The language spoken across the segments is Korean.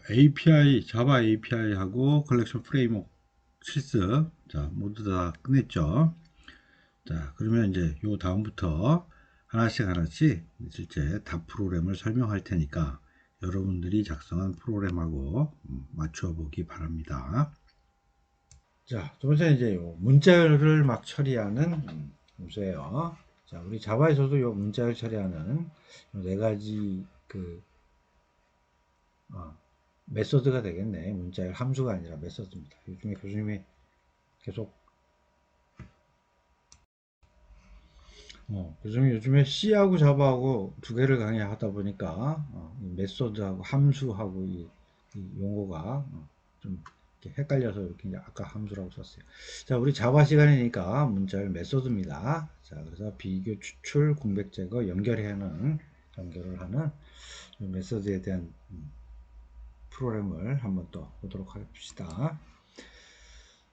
API, 자바 API하고 컬렉션 프레임워크 실습, 자, 모두 다 끝냈죠. 자, 그러면 이제 요 다음부터 하나씩 실제 답 프로그램을 설명할 테니까 여러분들이 작성한 프로그램하고 맞춰 보기 바랍니다. 자, 두 번째 이제 요 문자열을 막 처리하는 문제예요. 자, 우리 자바에서도 요 문자열 처리하는 네 가지 메소드가 되겠네. 문자열 함수가 아니라 메소드입니다. 요즘에 교수님이 계속 요즘에 C하고 자바하고 두 개를 강의하다 보니까 이 메소드하고 함수하고 이 용어가 좀 이렇게 헷갈려서 이렇게 이제 아까 함수라고 썼어요. 자, 우리 자바 시간이니까 문자열 메소드입니다. 자, 그래서 비교, 추출, 공백 제거, 연결을 하는 메소드에 대한 프로그램을 한번 또 보도록 합시다.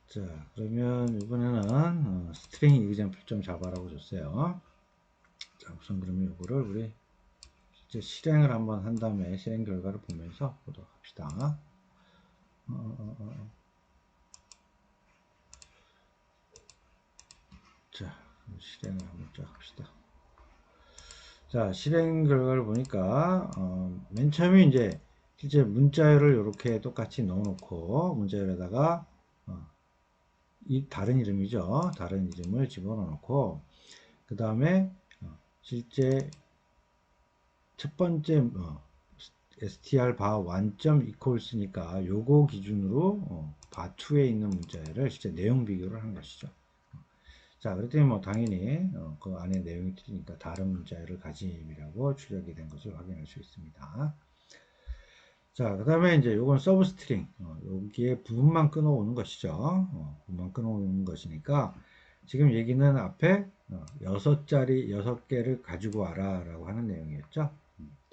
자, 그러면 이번에는 스트링 example 자바라고 줬어요. 자, 우선 그러면 이거를 우리 실제 실행을 한번 한 다음에 실행 결과를 보면서 보도록 합시다. 자, 실행을 한번 쫙 합시다. 자, 실행 결과를 보니까 맨 처음에 이제 실제 문자열을 이렇게 똑같이 넣어놓고 문자열에다가 이 다른 이름이죠. 다른 이름을 집어넣고 그 다음에 실제 첫 번째 str 바 완점 equals니까 요거 기준으로 바2에 있는 문자열을 실제 내용 비교를 한 것이죠. 자, 그랬더니 뭐 당연히 그 안에 내용이 틀리니까 다른 문자열을 가짐이라고 출력이 된 것을 확인할 수 있습니다. 자, 그 다음에 이제 요건 서브스트링 여기에 부분만 끊어오는 것이죠. 부분만 끊어오는 것이니까 지금 얘기는 앞에 6개를 가지고 와라 라고 하는 내용이었죠.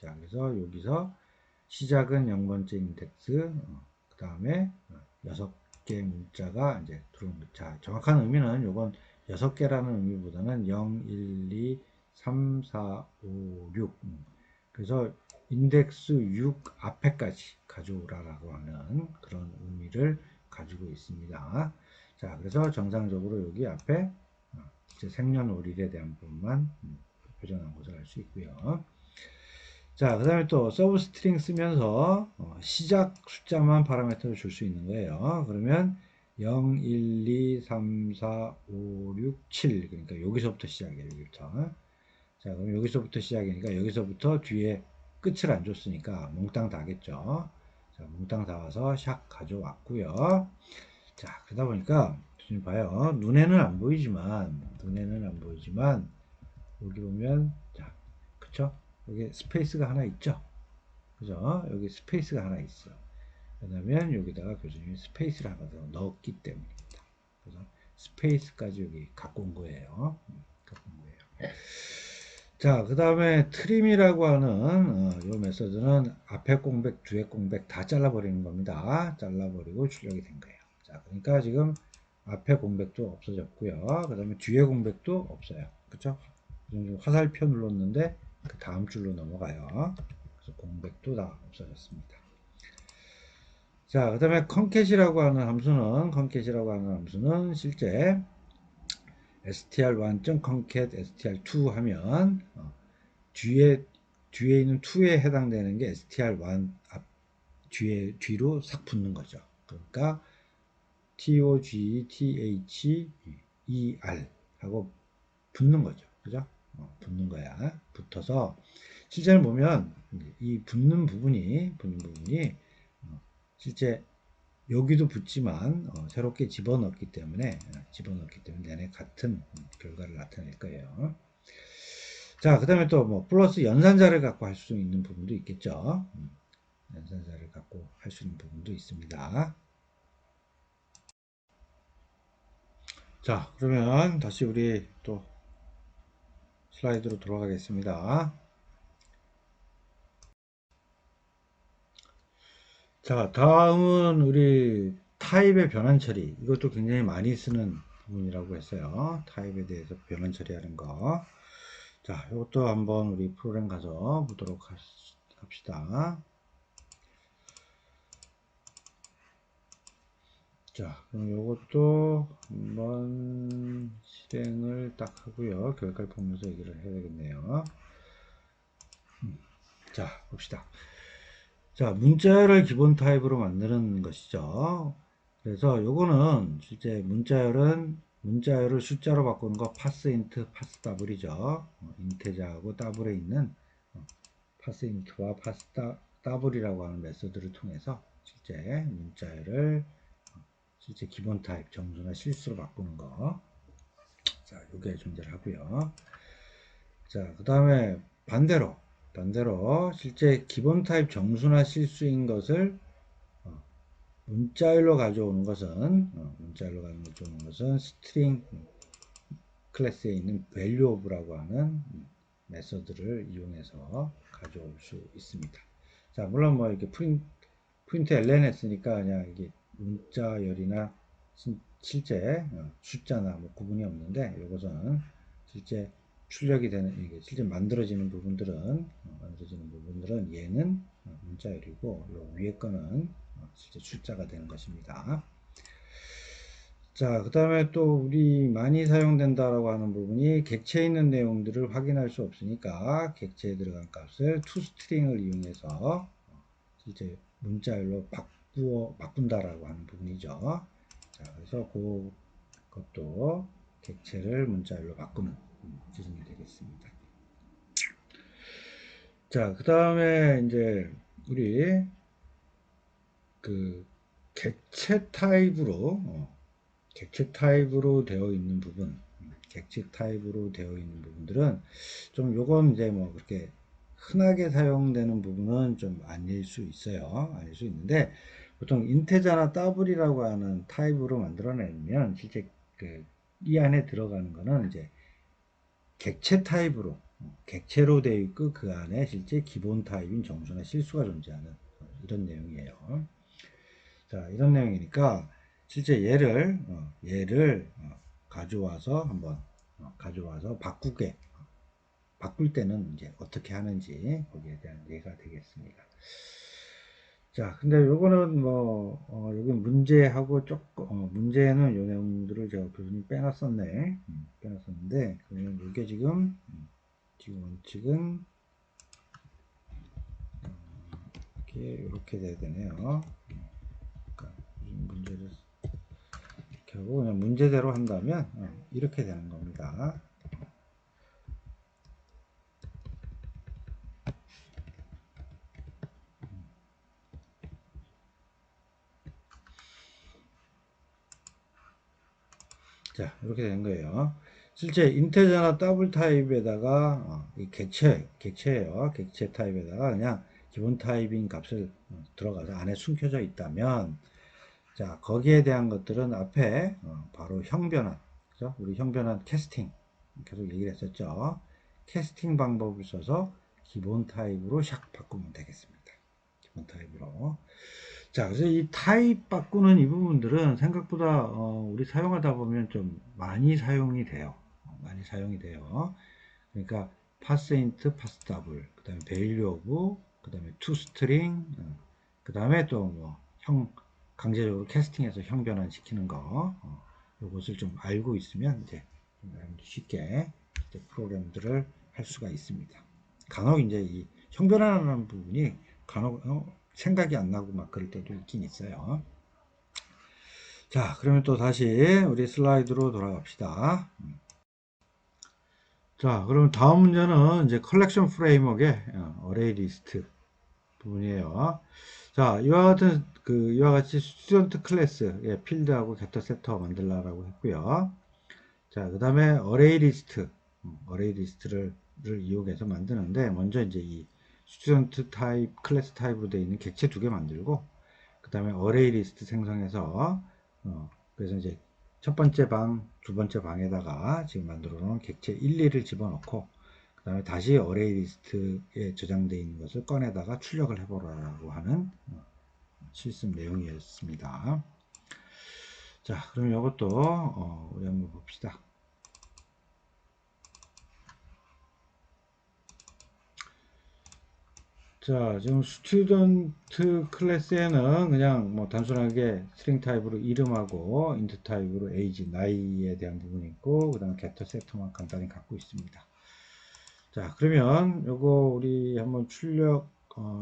자, 그래서 여기서 시작은 0번째 인덱스, 그 다음에 6개 문자가 이제 들어온 거. 자, 정확한 의미는 요건 6개라는 의미보다는 0, 1, 2, 3, 4, 5, 6. 그래서 인덱스 6 앞에까지 가져오라라고 하는 그런 의미를 가지고 있습니다. 자, 그래서 정상적으로 여기 앞에 생년월일에 대한 부분만 표정한 것을 알 수 있고요. 자, 그 다음에 또 서브 스트링 쓰면서 시작 숫자만 파라미터를 줄 수 있는 거예요. 그러면 0, 1, 2, 3, 4, 5, 6, 7 그러니까 여기서부터 시작이에요. 여기부터. 자, 그럼 여기서부터 시작이니까 여기서부터 뒤에 끝을 안 줬으니까 몽땅 다겠죠. 자, 몽땅 다 와서 샥 가져왔고요. 자, 그러다 보니까 좀 봐요. 눈에는 안 보이지만 여기 보면 자, 그쵸? 여기 스페이스가 하나 있죠? 그죠? 여기 스페이스가 하나 있어. 왜냐면 여기다가 교수님이 스페이스를 하나 더 넣었기 때문입니다. 그래서 스페이스까지 여기 갖고 온 거예요. 갖고 온 거예요. 자, 그 다음에 트림이라고 하는 이 메소드는 앞에 공백, 뒤에 공백 다 잘라버리는 겁니다. 잘라버리고 출력이 된 거예요. 자, 그러니까 지금 앞에 공백도 없어졌고요. 그 다음에 뒤에 공백도 없어요. 그쵸? 화살표 눌렀는데 그 다음 줄로 넘어가요. 그래서 공백도 다 없어졌습니다. 자, 그 다음에 컨캣이라고 하는 함수는 실제 str1.concat str2 하면 뒤에 있는 2에 해당되는 게 str1 뒤로 싹 붙는 거죠. 그러니까 togther 하고 붙는 거죠. 그죠? 붙는 거야. 붙어서 실제로 보면 이 붙는 부분이 실제 여기도 붙지만 새롭게 집어넣기 때문에 내내 같은 결과를 나타낼 거예요. 자, 그 다음에 또 뭐 플러스 연산자를 갖고 할 수 있는 부분도 있겠죠. 연산자를 갖고 할 수 있는 부분도 있습니다. 자, 그러면 다시 우리 또 슬라이드로 돌아가겠습니다. 자, 다음은 우리 타입의 변환 처리. 이것도 굉장히 많이 쓰는 부분이라고 했어요. 타입에 대해서 변환 처리하는 거. 자, 이것도 한번 우리 프로그램 가서 보도록 합시다. 자, 그럼 요것도 한번 실행을 딱 하고요. 결과를 보면서 얘기를 해야 되겠네요. 자, 봅시다. 자, 문자열을 기본 타입으로 만드는 것이죠. 그래서 요거는 실제 문자열을 숫자로 바꾸는 거 파스인트, 파스더블이죠. 인테자하고 더블에 있는 파스인트와 파스더블이라고 하는 메소드를 통해서 실제 문자열을 실제 기본 타입 정수나 실수로 바꾸는 거. 자, 요게 존재를 하고요. 자, 그 다음에 반대로 실제 기본 타입 정수나 실수인 것을 문자열로 가져오는 것은 스트링 클래스에 있는 value of라고 하는 메서드를 이용해서 가져올 수 있습니다. 자, 물론 뭐 이렇게 프린트 ln 했으니까 그냥 이게 문자열이나 실제 숫자나 뭐 구분이 없는데, 이것은 실제 출력이 되는, 이게 실제 만들어지는 부분들은 얘는 문자열이고, 요 위에 거는 실제 숫자가 되는 것입니다. 자, 그 다음에 또 우리 많이 사용된다라고 하는 부분이 객체에 있는 내용들을 확인할 수 없으니까 객체에 들어간 값을 toString을 이용해서 실제 문자열로 바꾼다라고 하는 부분이죠. 자, 그래서 그것도 객체를 문자열로 바꾸는 기준이 되겠습니다. 자, 그 다음에 이제 우리 그 객체 타입으로 되어 있는 부분들은 좀 요건 이제 뭐 그렇게 흔하게 사용되는 부분은 좀 아닐 수 있어요. 아닐 수 있는데, 보통 인테자나 더블이라고 하는 타입으로 만들어내면 실제 이 안에 들어가는 거는 이제 객체 타입으로, 객체로 되어 있고 그 안에 실제 기본 타입인 정수나 실수가 존재하는 이런 내용이에요. 자, 이런 내용이니까 실제 얘를 가져와서 바꿀 때는 이제 어떻게 하는지 거기에 대한 예가 되겠습니다. 자, 근데 요거는 뭐 여기 문제하고 조금 문제는 요 내용들을 제가 교수님 빼놨었는데, 그러면 이게 지금 원칙은 이렇게 돼야 되네요. 그러니까 문제를 이렇게 하고 그냥 문제대로 한다면 이렇게 되는 겁니다. 자, 이렇게 된 거예요. 실제 인테저나 더블 타입에다가 이 객체예요. 객체 타입에다가 그냥 기본 타입인 값을 들어가서 안에 숨겨져 있다면, 자, 거기에 대한 것들은 앞에 바로 형변환, 그죠? 우리 형변환 캐스팅 계속 얘기를 했었죠. 캐스팅 방법을 써서 기본 타입으로 샥 바꾸면 되겠습니다. 기본 타입으로. 자, 그래서 이 타입 바꾸는 이 부분들은 생각보다 우리 사용하다 보면 좀 많이 사용이 돼요. 그러니까 파스인트, 파스더블, 그 다음에 value of, 그 다음에 toString, 그 다음에 또 뭐 강제적으로 캐스팅해서 형변환 시키는 거, 이것을 좀 알고 있으면 이제 쉽게 이제 프로그램들을 할 수가 있습니다. 간혹 이제 이 형변환하는 부분이 간혹 생각이 안 나고 막 그럴 때도 있긴 있어요. 자, 그러면 또 다시 우리 슬라이드로 돌아갑시다. 자, 그럼 다음 문제는 이제 컬렉션 프레임워크의 어레이 리스트 부분이에요. 자, 이와 같이 스튜던트 클래스의 필드하고 게터 세터 만들라라고 했고요. 자, 그 다음에 어레이 리스트를 이용해서 만드는데, 먼저 이제 이 스튜던트 타입, 클래스 타입으로 되어 있는 객체 2개 만들고, 그 다음에 어레이 리스트 생성해서, 그래서 이제 첫 번째 방, 두 번째 방에다가 지금 만들어 놓은 객체 1, 2를 집어넣고, 그 다음에 다시 어레이 리스트에 저장되어 있는 것을 꺼내다가 출력을 해보라고 하는 실습 내용이었습니다. 자, 그럼 이것도 우리 한번 봅시다. 자, 지금 스튜던트 클래스에는 그냥 뭐 단순하게 스트링 타입으로 이름하고 인트 타입으로 에이지, 나이에 대한 부분이 있고, 그 다음에 게터 세터만 간단히 갖고 있습니다. 자, 그러면 요거 우리 한번 출력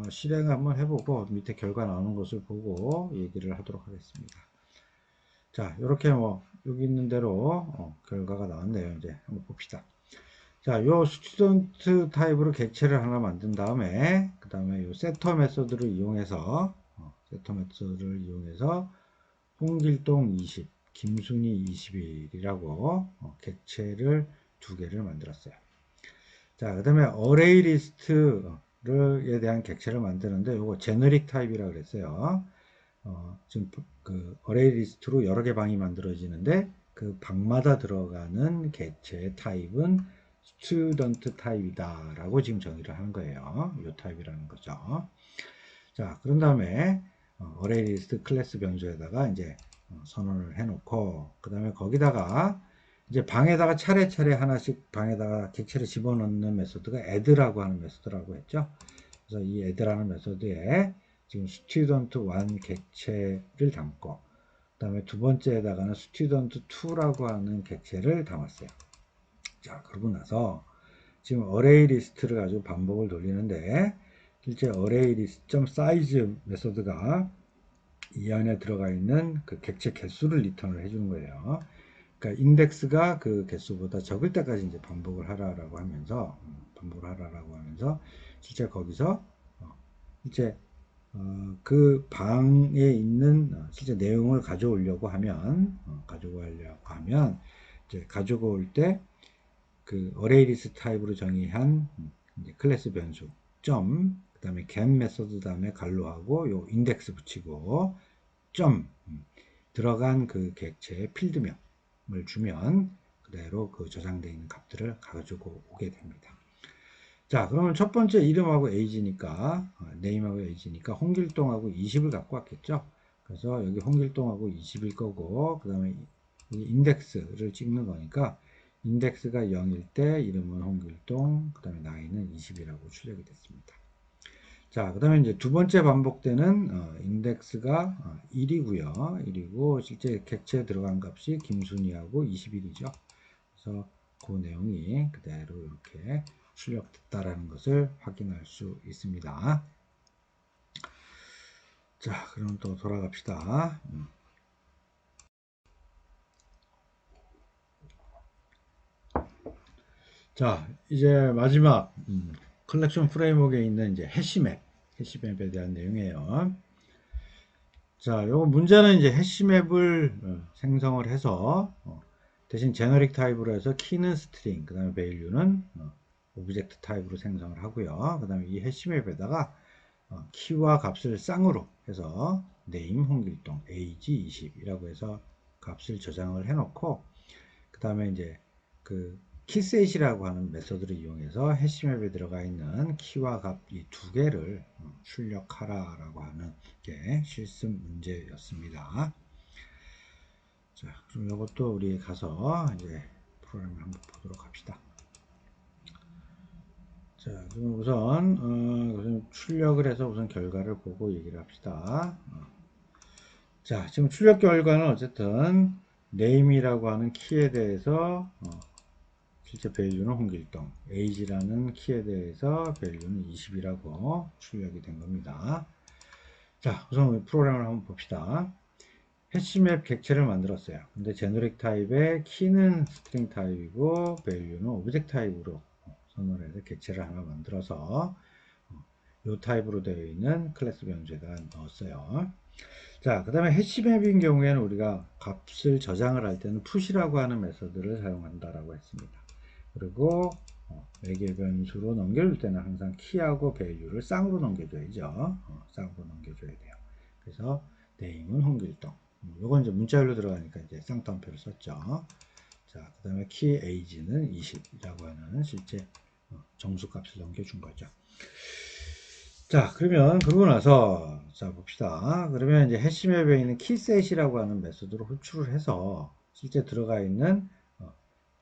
실행을 한번 해보고 밑에 결과 나오는 것을 보고 얘기를 하도록 하겠습니다. 자, 이렇게 뭐 여기 있는 대로 결과가 나왔네요. 이제 한번 봅시다. 자, 요 스튜던트 타입으로 객체를 하나 만든 다음에 그 다음에 요 세터 메서드를 이용해서 홍길동 20, 김순희 21이라고 객체를 두 개를 만들었어요. 자, 그 다음에 어레이 리스트에 대한 객체를 만드는데 요거 제너릭 타입이라고 그랬어요. 지금 그 어레이 리스트로 여러 개 방이 만들어지는데 그 방마다 들어가는 객체의 타입은 스튜던트 타입이다 라고 지금 정의를 하는 거예요. 이 타입이라는 거죠. 자, 그런 다음에 어레이 리스트 클래스 변수에다가 이제 선언을 해놓고 그 다음에 거기다가 이제 방에다가 차례차례 하나씩 방에다가 객체를 집어넣는 메소드가 add라고 하는 메소드라고 했죠. 그래서 이 add라는 메소드에 지금 student1 객체를 담고 그 다음에 두 번째에다가는 student2라고 하는 객체를 담았어요. 자, 그러고 나서 지금 어레이 리스트를 가지고 반복을 돌리는데 실제 어레이 리스트.size 메소드가 이 안에 들어가 있는 그 객체 개수를 리턴을 해주는 거예요. 그러니까 인덱스가 그 개수보다 적을 때까지 이제 반복을 하라라고 하면서 실제 거기서 실제 그 방에 있는 실제 내용을 가져오려고 하면 이제 가져올 때 그 어레이 리스트 타입으로 정의한 클래스 변수 점 그다음에 get 메소드 다음에 갈로하고 요 인덱스 붙이고 점 들어간 그 객체의 필드명을 주면 그대로 그 저장되어 있는 값들을 가지고 오게 됩니다. 자, 그러면 첫 번째 이름하고 age니까 name하고 age니까 홍길동하고 20을 갖고 왔겠죠. 그래서 여기 홍길동하고 20일 거고 그 다음에 인덱스를 찍는 거니까 인덱스가 0일 때 이름은 홍길동 그 다음에 나이는 20이라고 출력이 됐습니다. 자, 그 다음에 이제 두 번째 반복되는 인덱스가 1이고요. 1이고 실제 객체에 들어간 값이 김순희하고 21이죠. 그래서 그 내용이 그대로 이렇게 출력됐다라는 것을 확인할 수 있습니다. 자, 그럼 또 돌아갑시다. 자, 이제 마지막 컬렉션 프레임워크에 있는 이제 해시맵에 대한 내용이에요. 자, 요거 문제는 이제 해시맵을 생성을 해서 대신 제너릭 타입으로 해서 키는 스트링, 그 다음에 value는 오브젝트 타입으로 생성을 하고요. 그 다음에 이 해시맵에다가 키와 값을 쌍으로 해서 name 홍길동 age 20이라고 해서 값을 저장을 해놓고 그 다음에 이제 그 키셋이라고 하는 메소드를 이용해서 해시맵에 들어가 있는 키와 값 이 두 개를 출력하라라고 하는 게 실습 문제였습니다. 자, 그럼 이것도 우리 가서 이제 프로그램을 한번 보도록 합시다. 자, 그럼 우선 출력을 해서 우선 결과를 보고 얘기를 합시다. 자, 지금 출력 결과는 어쨌든 name이라고 하는 키에 대해서 실제 value는 홍길동, age라는 키에 대해서 value는 20이라고 출력이 된 겁니다. 자, 우선 프로그램을 한번 봅시다. 해시맵 객체를 만들었어요. 근데 제너릭 타입의 키는 스트링 타입이고 value는 오브젝트 타입으로 선언해서 객체를 하나 만들어서 이 타입으로 되어 있는 클래스 변수에다가 넣었어요. 자, 그 다음에 해시맵인 경우에는 우리가 값을 저장을 할 때는 push라고 하는 메서드를 사용한다라고 했습니다. 그리고 매개 변수로 넘겨줄 때는 항상 키하고 value를 쌍으로 넘겨줘야죠. 쌍으로 넘겨줘야 돼요. 그래서 name은 홍길동. 요건 이제 문자열로 들어가니까 이제 쌍따옴표를 썼죠. 자, 그 다음에 키 age는 20이라고 하는 실제 정수값을 넘겨준 거죠. 자, 그러면 그러고 나서 자 봅시다. 그러면 이제 해시맵에 있는 키셋이라고 하는 메소드로 호출을 해서 실제 들어가 있는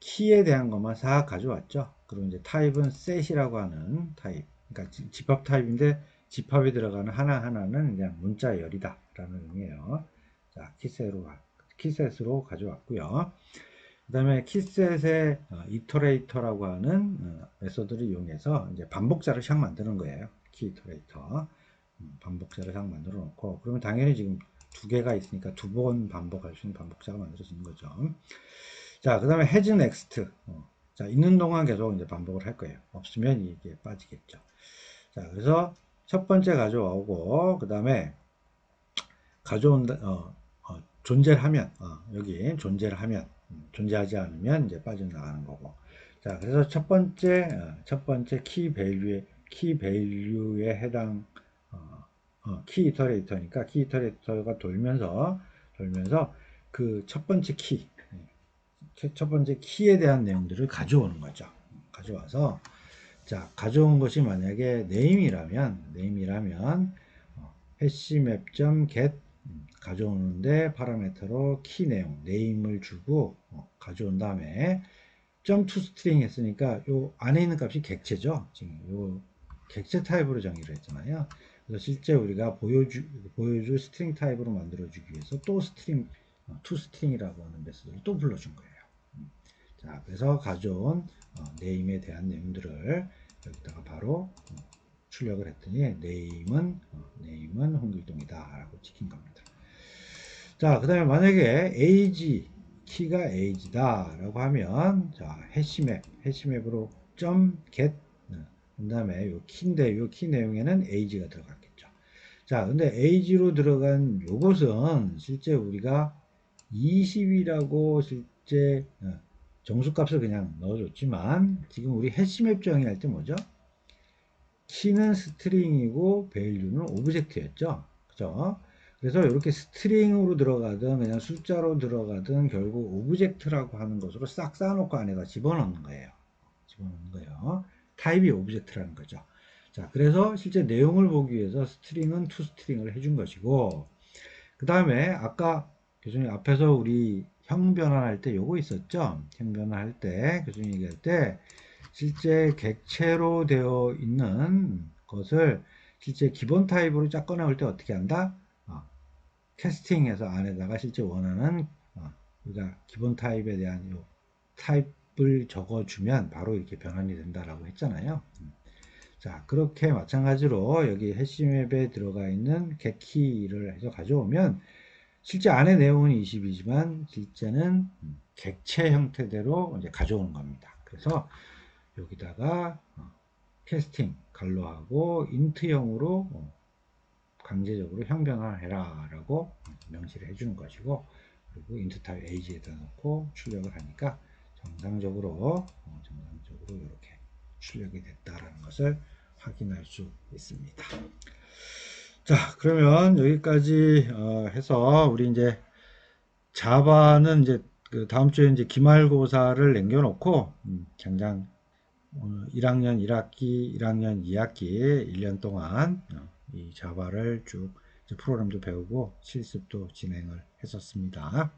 키에 대한 것만 싹 가져왔죠. 그리고 이제 타입은 set이라고 하는 타입. 그러니까 집합 타입인데 집합이 들어가는 하나하나는 그냥 문자열이다 라는 의미예요. 자, 키셋으로 가져왔고요. 그 다음에 키셋의 이터레이터라고 하는 메소드를 이용해서 이제 반복자를 샥 만드는 거예요. 키 이터레이터. 반복자를 샥 만들어 놓고, 그러면 당연히 지금 두 개가 있으니까 두 번 반복할 수 있는 반복자가 만들어지는 거죠. 자, 그 다음에 has next. 자, 있는 동안 계속 이제 반복을 할 거예요. 없으면 이게 빠지겠죠. 자, 그래서 첫 번째 가져오고, 그 다음에 가져온다, 존재를 하면, 여기 존재를 하면, 존재하지 않으면 이제 빠져나가는 거고. 자, 그래서 첫 번째 키 밸류에 해당, 키 이터레이터니까 키 이터레이터가 돌면서 그 첫 번째 첫 번째 키에 대한 내용들을 가져오는 거죠. 가져와서, 자, 가져온 것이 만약에 네임이라면 hashmap.get 가져오는데 파라미터로 키 내용 네임을 주고 가져온 다음에 .toString 했으니까 요 안에 있는 값이 객체죠. 지금 요 객체 타입으로 정의를 했잖아요. 그래서 실제 우리가 보여줄 스트링 타입으로 만들어주기 위해서 또 toString이라고 하는 메소드를 또 불러준 거예요. 자, 그래서 가져온 네임에 대한 내용들을 여기다가 바로 출력을 했더니 네임은 홍길동이다 라고 찍힌 겁니다. 자, 그 다음에 만약에 키가 age다 라고 하면, 자, 해시맵으로 .get 그 다음에 요 키인데 요 키 내용에는 age가 들어갔겠죠. 자, 근데 age로 들어간 요것은 실제 우리가 20이라고 실제 정수값을 그냥 넣어줬지만, 지금 우리 해시맵 정의할 때 뭐죠? 키는 스트링이고 value는 오브젝트였죠. 그죠? 그래서 이렇게 스트링으로 들어가든 그냥 숫자로 들어가든 결국 오브젝트라고 하는 것으로 싹 쌓아놓고 안에다 집어넣는 거예요. 타입이 오브젝트라는 거죠. 자, 그래서 실제 내용을 보기 위해서 스트링은 toString을 해준 것이고, 그 다음에 아까 교수님 앞에서 우리 형 변환할 때 요거 있었죠? 형 변환할 때 교수님 얘기할 때 실제 객체로 되어 있는 것을 실제 기본 타입으로 쫙 꺼내올 때 어떻게 한다? 캐스팅해서 안에다가 실제 원하는 우리가 기본 타입에 대한 요 타입을 적어주면 바로 이렇게 변환이 된다라고 했잖아요. 자, 그렇게 마찬가지로 여기 해시맵에 들어가 있는 getKey를 해서 가져오면 실제 안에 내용은 20이지만 실제는 객체 형태대로 이제 가져오는 겁니다. 그래서 여기다가 캐스팅 갈로하고 인트형으로 강제적으로 형변환해라 라고 명시를 해주는 것이고, 그리고 인트 타입 age에다 놓고 출력을 하니까 정상적으로 이렇게 출력이 됐다라는 것을 확인할 수 있습니다. 자, 그러면 여기까지 해서 우리 이제 자바는 이제 그 다음 주에 이제 기말고사를 남겨놓고 당장 1학년 1학기, 1학년 2학기 1년 동안 이 자바를 쭉 프로그램도 배우고 실습도 진행을 했었습니다.